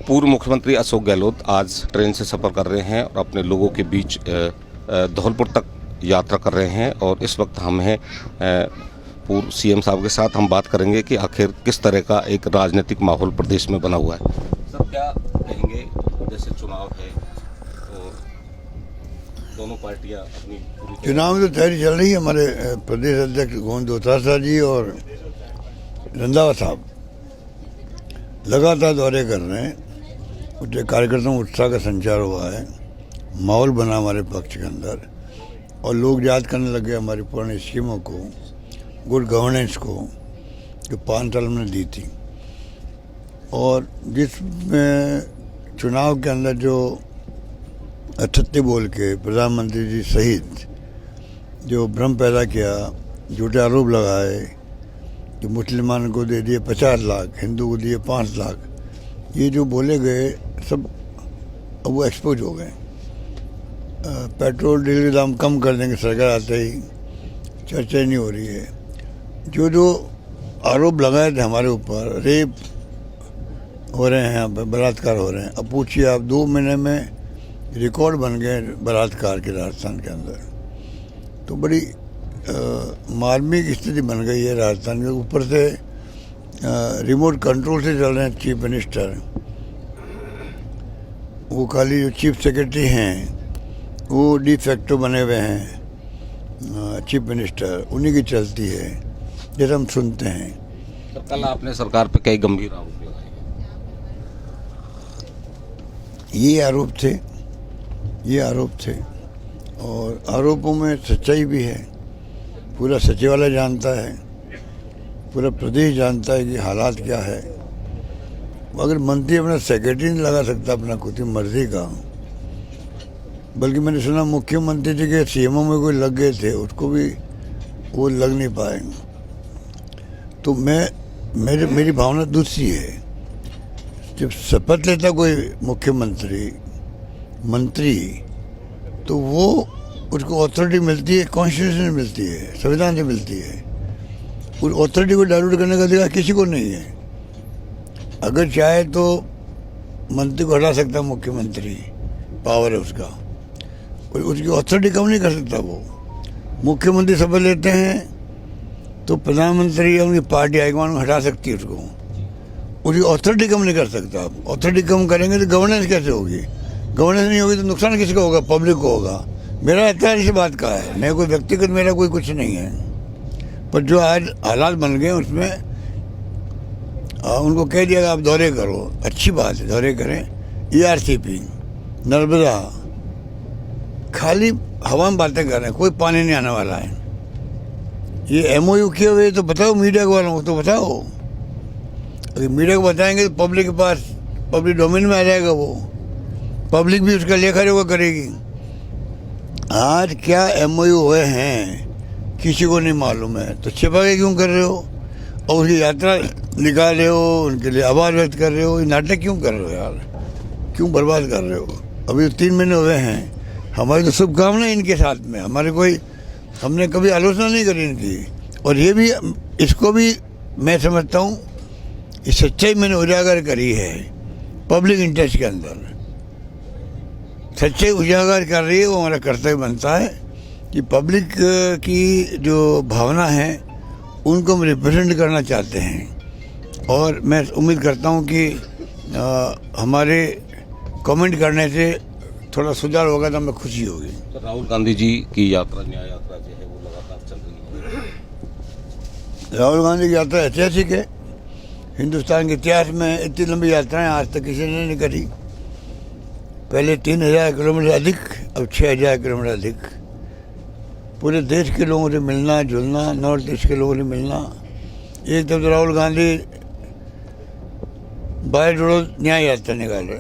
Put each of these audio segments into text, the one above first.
पूर्व मुख्यमंत्री अशोक गहलोत आज ट्रेन से सफ़र कर रहे हैं और अपने लोगों के बीच धौलपुर तक यात्रा कर रहे हैं। और इस वक्त हम हैं पूर्व सीएम साहब के साथ। हम बात करेंगे कि आखिर किस तरह का एक राजनीतिक माहौल प्रदेश में बना हुआ है। सर, क्या कहेंगे, जैसे चुनाव है तो दोनों पार्टियां अपनी चुनाव में तो तैयारी चल रही है। हमारे प्रदेश अध्यक्ष गोविंद डोटासरा जी और रंधावा साहब लगातार दौरे कर रहे हैं। उससे कार्यकर्ताओं में उत्साह का संचार हुआ है, माहौल बना हमारे पक्ष के अंदर और लोग याद करने लगे हमारी पुरानी स्कीमों को, गुड गवर्नेंस को, जो 5 साल में दी थी। और जिसमें चुनाव के अंदर जो अठत्ते बोल के प्रधानमंत्री जी सहित जो भ्रम पैदा किया, झूठे आरोप लगाए कि मुसलमान को दे दिए 50 लाख, हिंदू को दिए 5 लाख, ये जो बोले गए सब अब वो एक्सपोज हो गए। पेट्रोल डीजल के दाम कम कर देंगे सरकार आते ही, चर्चा नहीं हो रही है। जो जो आरोप लगाए थे हमारे ऊपर, रेप हो रहे हैं, यहाँ पर बलात्कार हो रहे हैं। अब पूछिए आप, 2 महीने में रिकॉर्ड बन गए बलात्कार के राजस्थान के अंदर। तो बड़ी मार्मिक स्थिति बन गई है राजस्थान के। ऊपर से रिमोट कंट्रोल से चल रहे हैं चीफ मिनिस्टर। वो खाली जो चीफ सेक्रेटरी हैं वो डी फैक्टो बने हुए हैं चीफ मिनिस्टर, उन्हीं की चलती है, जैसे हम सुनते हैं। तो कल आपने सरकार पे कई गंभीर आरोप लगाए। ये आरोप थे और आरोपों में सच्चाई भी है। पूरा सचिवालय जानता है, पूरा प्रदेश जानता है कि हालात क्या है। अगर मंत्री अपना सेक्रेटरी नहीं लगा सकता अपना खुद की मर्जी का, बल्कि मैंने सुना मुख्यमंत्री जी के सीएमओ में कोई लग गए थे, उसको भी वो लग नहीं पाए। तो मेरी भावना दूसरी है। जब शपथ लेता कोई मुख्यमंत्री मंत्री, तो वो उसको अथॉरिटी मिलती है, कॉन्स्टिट्यूशन से मिलती है, संविधान से मिलती है। उस अथॉरिटी को डायल्यूट करने का अधिकार किसी को नहीं है। अगर चाहे तो मंत्री को हटा सकता मुख्यमंत्री, पावर है उसका, और उसकी अथॉरिटी कम नहीं कर सकता वो। मुख्यमंत्री शपथ लेते हैं तो प्रधानमंत्री या उनकी पार्टी हाईकमान हटा सकती है उसको, उसकी अथॉरिटी कम नहीं कर सकता। अथॉरिटी कम करेंगे तो गवर्नेंस कैसे होगी? गवर्नेंस नहीं होगी तो नुकसान किसका होगा? पब्लिक को होगा। मेरा इतना इसी बात का है, मैं कोई व्यक्तिगत, मेरा कोई कुछ नहीं है। पर जो आज हालात बन गए उसमें उनको कह दिया आप दौरे करो, अच्छी बात है, दौरे करें। ERCP, नर्मदा, खाली हवा में बातें कर रहे हैं, कोई पानी नहीं आने वाला है। ये MOU किए हुए तो बताओ मीडिया वालों को, तो बताओ। अगर मीडिया को बताएंगे तो पब्लिक के पास, पब्लिक डोमेन में आ जाएगा वो, पब्लिक भी उसका लेखा जोखा करेगी। आज क्या MOU हुए हैं किसी को नहीं मालूम है, तो छिपा के क्यों कर रहे हो? और उसकी यात्रा निकाल रहे हो, उनके लिए आभार व्यक्त कर रहे हो। ये नाटक क्यों कर रहे हो यार? क्यों बर्बाद कर रहे हो? अभी तो 3 महीने हुए हैं। हमारी तो शुभकामनाएं इनके साथ में, हमने कभी आलोचना नहीं करी इनकी। और ये भी, इसको भी मैं समझता हूँ ये सच्चाई मैंने उजागर करी है पब्लिक इंटरेस्ट के अंदर। सच्चाई उजागर कर रही है, वो हमारा कर्तव्य बनता है कि पब्लिक की जो भावना है उनको हम रिप्रेजेंट करना चाहते हैं। और मैं उम्मीद करता हूं कि हमारे कमेंट करने से थोड़ा सुधार होगा तो हमें खुशी होगी। तो राहुल गांधी जी की यात्रा, न्याय यात्रा जो है वो लगातार चल रही है। राहुल गांधी की यात्रा ऐतिहासिक है। हिंदुस्तान के इतिहास में इतनी लंबी यात्राएं आज तक किसी ने नहीं करी। पहले 3000 किलोमीटर अधिक, अब 6000 किलोमीटर अधिक। पूरे देश के लोगों से मिलना जुलना, नॉर्थ ईस्ट के लोगों से मिलना। एक तरफ तो राहुल गांधी बाय रोड न्याय यात्रा निकाल रहे,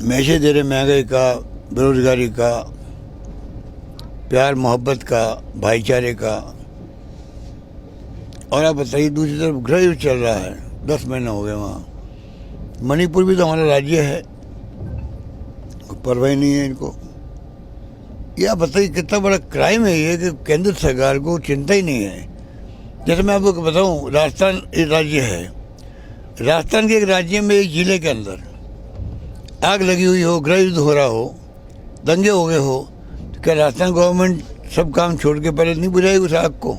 मैसेज दे रहे महंगाई का, बेरोजगारी का, प्यार मोहब्बत का, भाईचारे का। और आप बताइए, दूसरी तरफ गृह युद्ध चल रहा है, 10 महीने हो गए वहाँ। मणिपुर भी तो हमारा राज्य है, परवाह नहीं है इनको। ये आप बताइए कितना बड़ा क्राइम है ये कि केंद्र सरकार को चिंता ही नहीं है। जैसे मैं आपको बताऊं, राजस्थान एक राज्य है, राजस्थान के एक राज्य में एक जिले के अंदर आग लगी हुई हो, गृह युद्ध हो रहा हो, दंगे हो गए हो, तो क्या राजस्थान गवर्नमेंट सब काम छोड़ के पहले नहीं बुझाएगी उस आग को?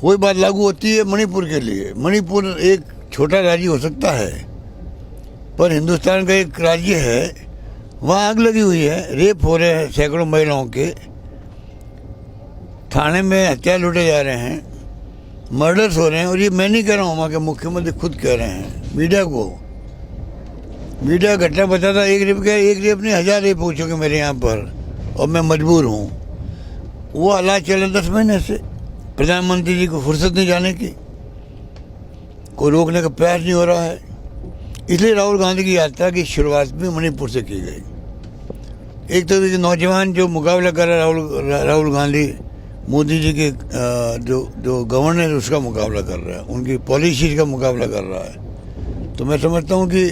वही बात लागू होती है मणिपुर के लिए। मणिपुर एक छोटा राज्य हो सकता है, पर हिंदुस्तान का एक राज्य है, वहाँ आग लगी हुई है, रेप हो रहे हैं सैकड़ों महिलाओं के, थाने में हथियार लूटे जा रहे हैं, मर्डर्स हो रहे हैं। और ये मैं नहीं कह रहा हूँ, वहाँ के मुख्यमंत्री खुद कह रहे हैं मीडिया को। मीडिया घटना बताता एक रेप नहीं 1000 रेप हो चुके मेरे यहाँ पर, और मैं मजबूर हूँ। वो हालात चले 10 महीने से, प्रधानमंत्री जी को फुर्सत नहीं जाने की, कोई रोकने का प्रयास नहीं हो रहा है। इसलिए राहुल गांधी की यात्रा की शुरुआत भी मणिपुर से की गई। एक तो ये नौजवान जो मुकाबला कर रहा है, राहुल गांधी मोदी जी के जो गवर्नर उसका मुकाबला कर रहा है, उनकी पॉलिसीज का मुकाबला कर रहा है। तो मैं समझता हूँ कि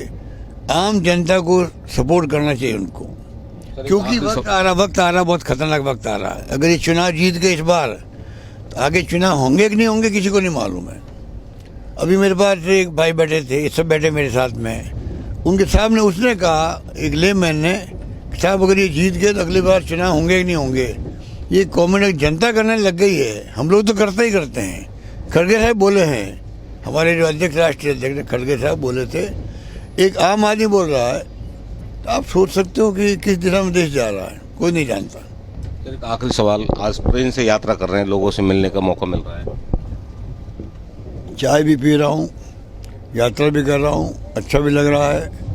आम जनता को सपोर्ट करना चाहिए उनको, क्योंकि वक्त आ रहा, बहुत खतरनाक वक्त आ रहा है। अगर ये चुनाव जीत गए इस बार, तो आगे चुनाव होंगे कि नहीं होंगे किसी को नहीं मालूम है। अभी मेरे पास एक भाई बैठे थे, ये सब बैठे मेरे साथ में, उनके सामने उसने कहा, एक लेमैन ने, साहब अगर ये जीत गए तो अगली बार चुनाव होंगे कि नहीं होंगे। ये कॉमेंट जनता करने लग गई है, हम लोग तो करते ही करते हैं। खड़गे साहब बोले हैं, हमारे जो अध्यक्ष, राष्ट्रीय अध्यक्ष खड़गे साहब बोले थे, एक आम आदमी बोल रहा है, तो आप सोच सकते हो कि किस दिशा में देश जा रहा है, कोई नहीं जानता। एक आखिरी सवाल, आज ट्रेन से यात्रा कर रहे हैं, लोगों से मिलने का मौका मिल रहा है, चाय भी पी रहा हूँ, यात्रा भी कर रहा हूँ, अच्छा भी लग रहा है।